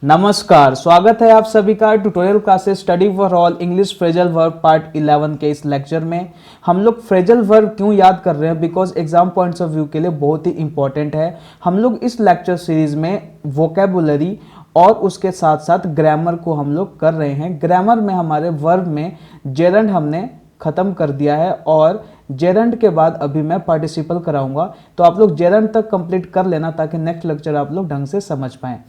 नमस्कार, स्वागत है आप सभी का tutorial classes study for all English phrasal verb part 11 के इस लेक्चर में। हम लोग फ्रेजल वर्ब क्यों याद कर रहे हैं, because exam points of view के लिए बहुत ही इंपॉर्टेंट है। हम लोग इस लेक्चर सीरीज में वोकेबुलरी और उसके साथ साथ ग्रामर को हम लोग कर रहे हैं। ग्रामर में हमारे वर्ब में जेरंड हमने ख़त्म कर दिया है और जेरंड के बाद अभी मैं पार्टिसिपल कराऊंगा, तो आप लोग जेरंड तक कंप्लीट कर लेना ताकि नेक्स्ट लेक्चर आप लोग ढंग से समझ पाएँ।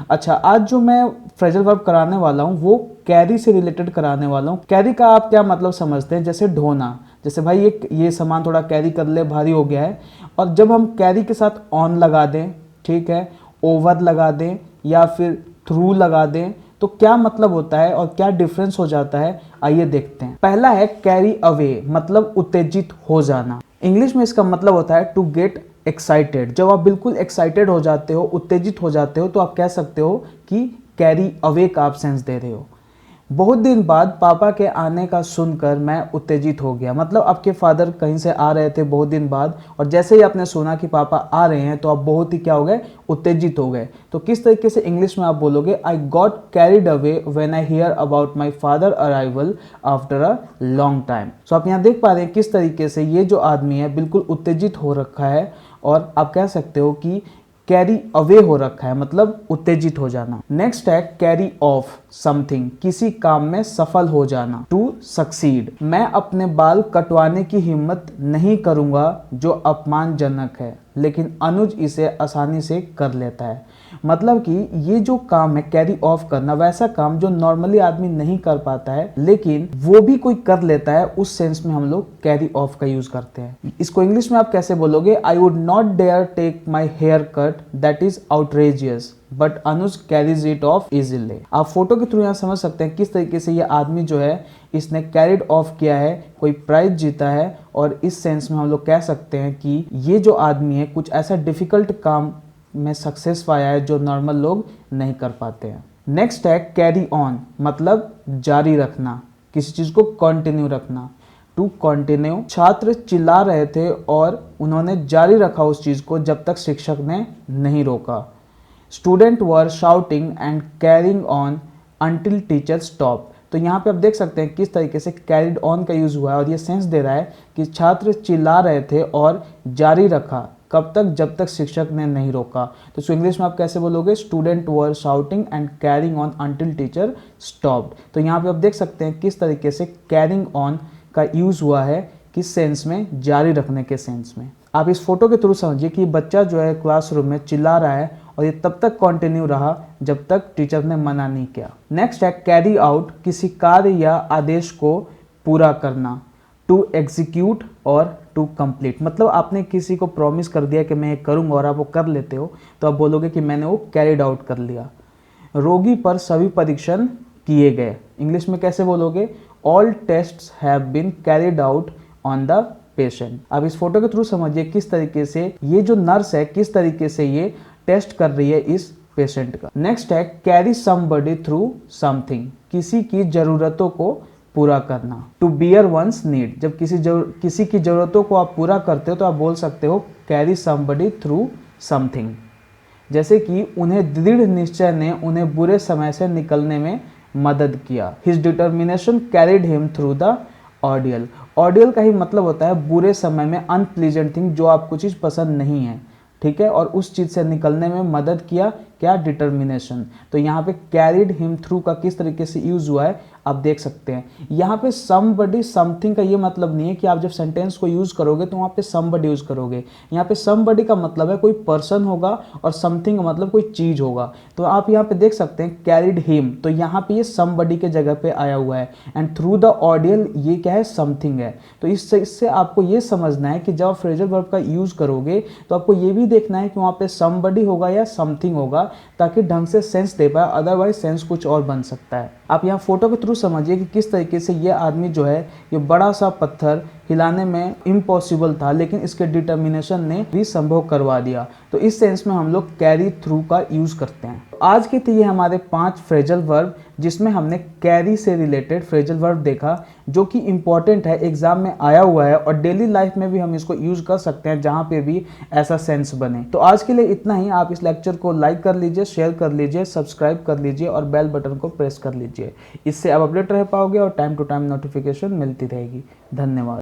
अच्छा, आज जो मैं फ्रेजल वर्ब कराने वाला हूँ वो कैरी से रिलेटेड कराने वाला हूँ। कैरी का आप क्या मतलब समझते हैं? जैसे ढोना, जैसे भाई ये सामान थोड़ा कैरी कर ले, भारी हो गया है, और जब हम कैरी के साथ ऑन लगा दें, ठीक है, ओवर लगा दें या फिर थ्रू लगा दें, तो क्या मतलब होता है और क्या डिफरेंस हो जाता है, आइए देखते हैं। पहला है कैरी अवे, मतलब उत्तेजित हो जाना। इंग्लिश में इसका मतलब होता है टू गेट एक्साइटेड। जब आप बिल्कुल एक्साइटेड हो जाते हो, उत्तेजित हो जाते हो, तो आप कह सकते हो कि कैरी अवे का आप सेंस दे रहे हो। बहुत दिन बाद पापा के आने का सुनकर मैं उत्तेजित हो गया, मतलब आपके फादर कहीं से आ रहे थे बहुत दिन बाद, और जैसे ही आपने सुना कि पापा आ रहे हैं तो आप बहुत ही क्या हो गए, उत्तेजित हो गए। तो किस तरीके से इंग्लिश में आप बोलोगे? I got carried away when I hear about my father arrival after a long time. So आप यहाँ देख पा रहे हैं किस तरीके से ये जो आदमी है बिल्कुल उत्तेजित हो रखा है, और आप कह सकते हो कि कैरी अवे हो रखा है, मतलब उत्तेजित हो जाना। नेक्स्ट है कैरी ऑफ समथिंग, किसी काम में सफल हो जाना, टू सक्सीड। मैं अपने बाल कटवाने की हिम्मत नहीं करूंगा जो अपमानजनक है, लेकिन अनुज इसे आसानी से कर लेता है। मतलब कि ये जो काम है कैरी ऑफ करना, वैसा काम जो नॉर्मली आदमी नहीं कर पाता है लेकिन वो भी कोई कर लेता है, उस सेंस में हम लोग कैरी ऑफ का यूज करते हैं। इसको इंग्लिश में आप कैसे बोलोगे? I would not dare take my haircut, that is outrageous, but Anuj carries it off easily. आप फोटो के थ्रू यहाँ समझ सकते हैं किस तरीके से ये आदमी जो है इसने कैरिड ऑफ किया है, कोई प्राइज जीता है, और इस सेंस में हम लोग कह सकते हैं कि ये जो आदमी है कुछ ऐसा डिफिकल्ट काम में सक्सेस पाया है जो नॉर्मल लोग नहीं कर पाते हैं। नेक्स्ट है कैरी ऑन, मतलब जारी रखना, किसी चीज को कंटिन्यू रखना, टू कंटिन्यू। छात्र चिल्ला रहे थे और उन्होंने जारी रखा उस चीज को जब तक शिक्षक ने नहीं रोका। Student were shouting and carrying on until teacher stop. तो यहाँ पे आप देख सकते हैं किस तरीके से कैरिड ऑन का यूज हुआ है, और ये सेंस दे रहा है कि छात्र चिल्ला रहे थे और जारी रखा, कब तक? जब तक शिक्षक ने नहीं रोका। तो इसको इंग्लिश में आप कैसे बोलोगे? Student were shouting and carrying on until teacher stopped. तो यहाँ पे आप देख सकते हैं किस तरीके से कैरिंग ऑन का यूज हुआ है, किस सेंस में? जारी रखने के सेंस में। आप इस फोटो के थ्रू समझिए कि बच्चा जो है क्लासरूम में चिल्ला रहा है और ये तब तक कंटिन्यू रहा जब तक टीचर ने मना नहीं किया। नेक्स्ट है कैरी आउट, किसी कार्य या आदेश को पूरा करना, टू एग्जीक्यूट और टू कंप्लीट। मतलब आपने किसी को प्रॉमिस कर दिया कि मैं ये करूंगा और आप वो कर लेते हो, तो आप बोलोगे कि मैंने वो कैरिड आउट कर लिया। रोगी पर सभी परीक्षण किए गए, इंग्लिश में कैसे बोलोगे? All tests have been carried out on the patient. अब इस फोटो के थ्रू समझिए किस तरीके से ये जो नर्स है किस तरीके से ये टेस्ट कर रही है इस पेशेंट का। नेक्स्ट है कैरी समबडी थ्रू समथिंग, किसी की जरूरतों को पूरा करना, टू बियर वंस नीड। जब किसी की जरूरतों को आप पूरा करते हो तो आप बोल सकते हो कैरी समबडी थ्रू समथिंग। जैसे कि उन्हें दृढ़ निश्चय ने उन्हें बुरे समय से निकलने में मदद किया। His determination carried him through the ordeal. Ordeal का ही मतलब होता है बुरे समय में अनप्लीजेंट थिंग, जो आपको चीज़ पसंद नहीं है, ठीक है, और उस चीज़ से निकलने में मदद किया, क्या? डिटर्मिनेशन। तो यहाँ पे कैरिड हिम थ्रू का किस तरीके से यूज हुआ है आप देख सकते हैं। यहाँ पे समबडी समथिंग का ये मतलब नहीं है कि आप जब सेंटेंस को यूज करोगे तो वहाँ पे समबडी यूज करोगे। यहाँ पे समबडी का मतलब है कोई पर्सन होगा और समथिंग का मतलब कोई चीज होगा। तो आप यहाँ पे देख सकते हैं कैरिड हिम, तो यहाँ पे ये समबडी के जगह पे आया हुआ है, एंड थ्रू द ऑडियल ये क्या है? समथिंग है। तो इससे आपको ये समझना है कि जब आप फ्रेजल वर्ब का यूज करोगे तो आपको ये भी देखना है कि वहाँ पे समबडी होगा या समथिंग होगा, ताकि ढंग से सेंस दे पाए, अदरवाइज सेंस कुछ और बन सकता है। आप यहाँ फोटो के थ्रू समझिए कि किस तरीके से ये आदमी जो है ये बड़ा सा पत्थर हिलाने में इम्पॉसिबल था, लेकिन इसके डिटर्मिनेशन ने भी संभव करवा दिया। तो इस सेंस में हम लोग कैरी थ्रू का यूज करते हैं। आज के थे ये हमारे 5 फ्रेजल वर्ब, जिसमें हमने कैरी से रिलेटेड फ्रेजल वर्ब देखा, जो कि इंपॉर्टेंट है, एग्जाम में आया हुआ है और डेली लाइफ में भी हम इसको यूज कर सकते हैं जहां पे भी ऐसा सेंस बने। तो आज के लिए इतना ही। आप इस लेक्चर को लाइक कर लीजिए, शेयर कर लीजिए, सब्सक्राइब कर लीजिए और बेल बटन को प्रेस कर लीजिए। इससे आप अपडेट रह पाओगे और टाइम टू टाइम नोटिफिकेशन मिलती रहेगी। धन्यवाद।